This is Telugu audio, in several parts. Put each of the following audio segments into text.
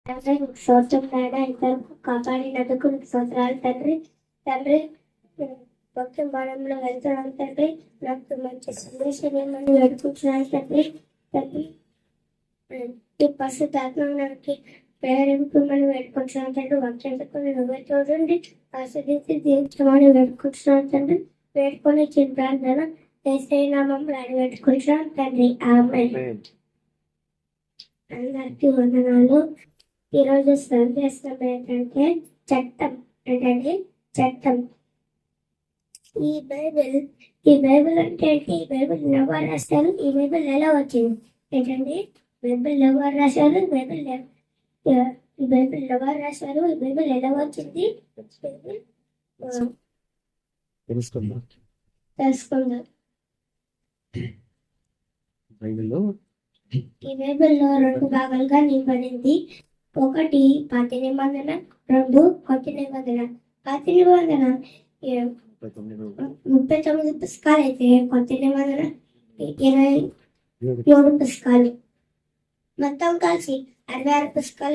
స్తోత్రం నాయన, ఇంతవరకు కాపాడినందుకు నీకు స్తోత్రాలు తండ్రి. తండ్రి భక్తి మనంలో వెళ్తున్నాం తండ్రి. నాకు మంచి సందేశం ఏమని వేడుకుంటున్నాను తండ్రి. తండ్రి ఈ పరిశుద్ధాత్మకి ప్రేరేపించమని వేడుకుంటున్నాను తండ్రి. వాక్యంతో నువ్వే చూడండి, ఆస్వాదించి జీవించమని వేడుకుంటున్నాను తండ్రి. వేడుకొని చిన్న ప్రార్థన యేసయ్య నామములో అడిగి వేడుకుంటున్నాను తండ్రి. ఆమేన్. అందరికీ వందనాలు. ఈరోజు సందేశం ఏంటంటే చట్టం. ఏంటంటే చట్టం. ఈ బైబిల్ అంటే ఏంటి? ఈ బైబిల్ ఎవరు రాశారు? ఈ బైబిల్ ఎలా వచ్చింది? ఏంటండి బైబిల్ ఎవరు రాశారు? ఈ బైబిల్ ఎవరు రాశారు? ఈ బైబిల్ ఎలా వచ్చింది? తెలుసుకుందాం. ఈ బైబిల్లో 2 భాగాలుగా నింపబడింది. ఒకటి పాత నిబంధన, 2 కొత్త నిబంధన. పాత నిబంధన 39 పుస్తకాలు అయితే కొత్త నిబంధన 27 పుస్తకాలు. మొత్తం కలిసి 66 పుస్తకాల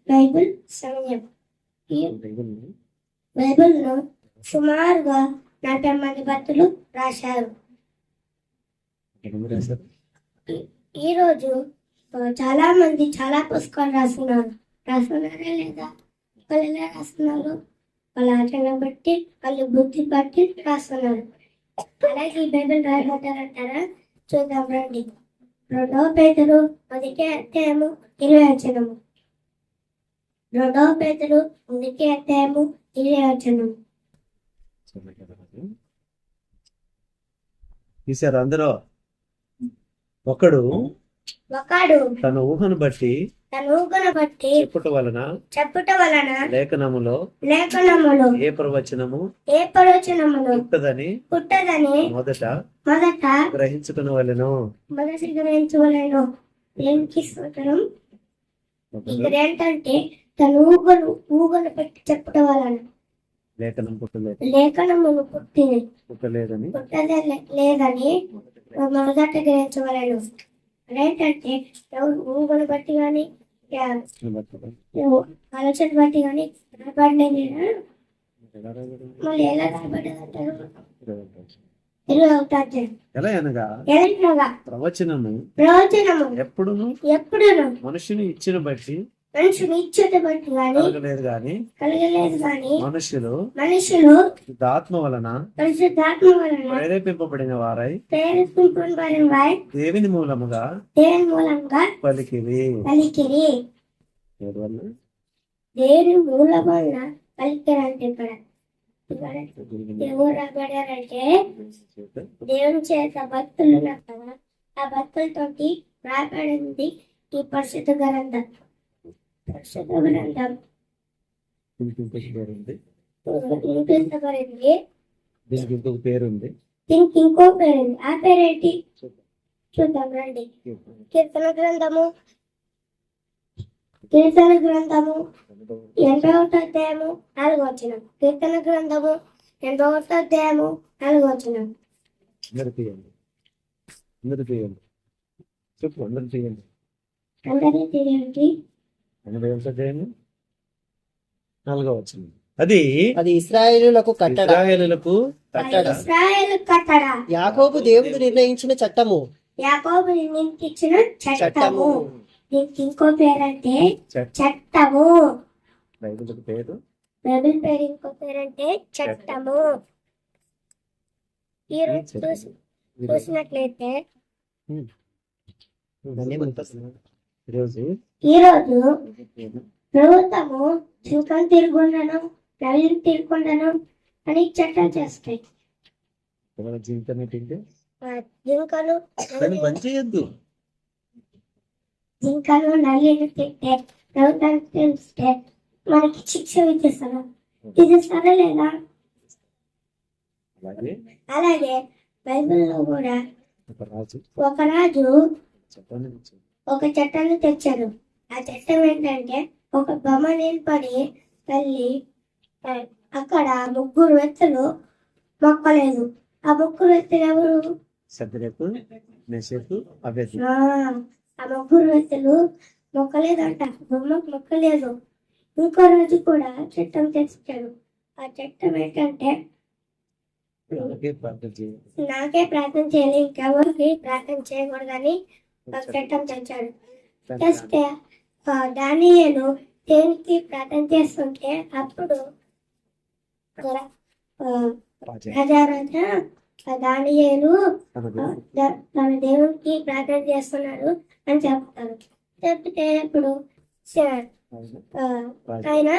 బైబిల్ సమయం. ఈ బైబిల్లో సుమారుగా 40 మంది భక్తులు రాశారు. ఈ రోజు చాలా మంది చాలా పుస్తకాలు రాస్తున్నారా లేదా? వాళ్ళు ఎలా రాస్తున్నారు? వాళ్ళ ఆచరణ బట్టి, వాళ్ళ బుద్ధి బట్టి రాస్తున్నారు. అలాగే ఈ బైబిల్ రాయబడ్డారంటారా? చూద్దాం రండి. 2వ పేతురు 1వ అధ్యాయము 20వ వచనము. 2వ పేతురు 1వ అధ్యాయము 20వ వచనము. తీశారు అందరూ. ఒకడు తన ఊహను బట్టి చెప్పుట వలన లేఖనములో ఏ ప్రవచనము పుట్టదని మొదట గ్రహించుకునవలెను. ఏంటంటే తన ఊహను బట్టి చెప్పుట వలన లేఖనమును పుట్టలేదని మొదట గ్రహించవలను. ఏంటంటే ఊహను బట్టి కానీ ఆలోచన బట్టి కానీ రాబడలేదు. మళ్ళీ ఎలా రాబడ్డది అంటారు? 21వ అధ్యాయం. ప్రవచనము ఎప్పుడును మనుషుని ఇచ్చిన బట్టి కలగలేదు గాని మనుషులు ఆత్మ వలన ప్రేరేపింపబడిన వారై దేవుని మూలముగా పలికిరి. దేవుని మూలముగా పలికిరంటే ఇక్కడ ఎవరు రాబడారంటే దేవుని చేత భక్తులు ఉన్నారు కదా, ఆ భక్తులతోటి రాబడింది ఈ పరిశుద్ధ గ్రంథం. దీనికి ఇంకొక పేరుంది. ఆ పేరేంటి చూద్దాం రండి. కీర్తన గ్రంథము 81వ అధ్యాయము 4వ వచనం. కీర్తన గ్రంథము 81వ అధ్యాయము 4వ వచనం. చెప్పు, అందరూ చేయండి. 4వ వచనం. అది ఇశ్రాయేలులకు కట్టడ. యాకోబు దేవుడు నిర్ణయించిన చట్టము. ఇంకో పేరంటే చట్టము. బైబిల్ పేరు ఇంకో పేరంటే చట్టము. ఈ రోజు చూసినట్లయితే ఈరోజు ప్రభుత్వము జింకను తిరుగుండను, రవిని తిరుగుండను అని చట్టాలు చేస్తాయి. జింకలు నల్లిని తింటే, ప్రభుత్వానికి తెలిస్తే మనకి శిక్ష విధిస్తారు. ఇది సరలేదా? అలాగే బైబిల్లో కూడా ఒక రాజు ఒక చట్టాన్ని తెచ్చారు. ఆ చట్టం ఏంటంటే ఒక బొమ్మ నిలబడి తల్లి అక్కడ 3 వ్యక్తులు మొక్కలేదు. ఆ 3 వ్యక్తులు ఎవరు? ఆ 3 వ్యక్తులు మొక్కలేదంట, బొమ్మకు మొక్కలేదు. ఇంకో రోజు కూడా చట్టం తెచ్చాడు. ఆ చట్టం ఏంటంటే నాకే ప్రార్థన చేయండి. నాకే ప్రార్థన చేయాలి, ఇంకెవరికి ప్రార్థన చేయకూడదని ఒక చట్టం తెచ్చాడు. తెస్తే దానియేలు దేవునికి ప్రార్థన చేస్తుంటే అప్పుడు రాజారాజా దానియేలు తన దేవునికి ప్రార్థన చేస్తున్నాడు అని చెప్తారు. చెప్తే ఇప్పుడు ఆయన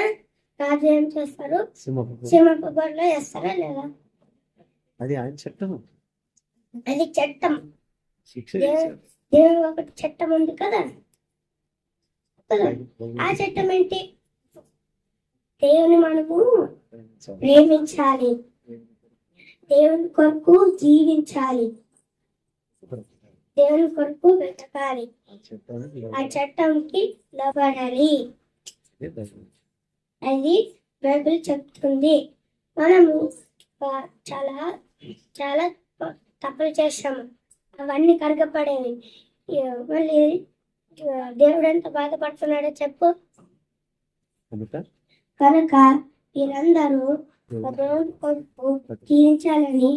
రాజు ఏం చేస్తారు, సింహపు బోర్లో వేస్తారా లేదా? అది ఆయన చట్టం, అది చట్టం. శిక్ష దేవుడు ఒకటి చట్టం ఉంది కదా. ఆ చట్టం ఏంటి? దేవుని మనము ప్రేమించాలి, దేవుని కొరకు జీవించాలి, దేవుని కొరకు వెతకాలి, ఆ చట్టంకి లోబడాలి. అది బైబిల్ చెప్తుంది. మనము చాలా చాలా తప్పులు చేస్తాము, అవన్నీ కరగపడేవి. మళ్ళీ దేవుడు ఎంత బాధపడుతున్నాడో చెప్పు. కనుక వీరందరూ దేవుని కొరకు జీవించాలని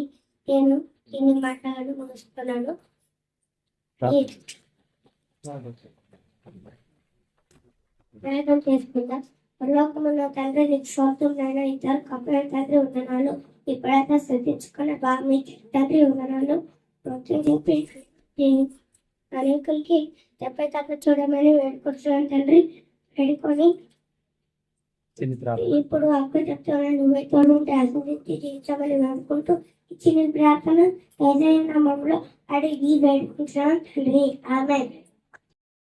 నేను ఇన్ని మాటలను ముగిస్తున్నాను. ప్రయత్నం చేసుకుంటా. పరలోకమున్న తండ్రి, నీకు స్తోత్రం నాయన. ఇద్దరు కప్పుల తండ్రి ఉన్నాను, ఇప్పుడైతే శ్రద్ధించుకున్న బాగా తండ్రి ఉన్నాను. చెప్పి అనేకులకి చెప్పే కథ చూడమని వేడుకుంటున్నాను తండ్రి. వేడుకొని ఇప్పుడు అక్కడ చెప్తున్నాను, నువ్వైతే ఉంటే ఆస్వాదించి జీవించమని వేడుకుంటూ ఇచ్చిన ప్రార్థన ఏదైనా నామములో అడిగి వేడుకుంటున్నాను తండ్రి. ఆమేన్.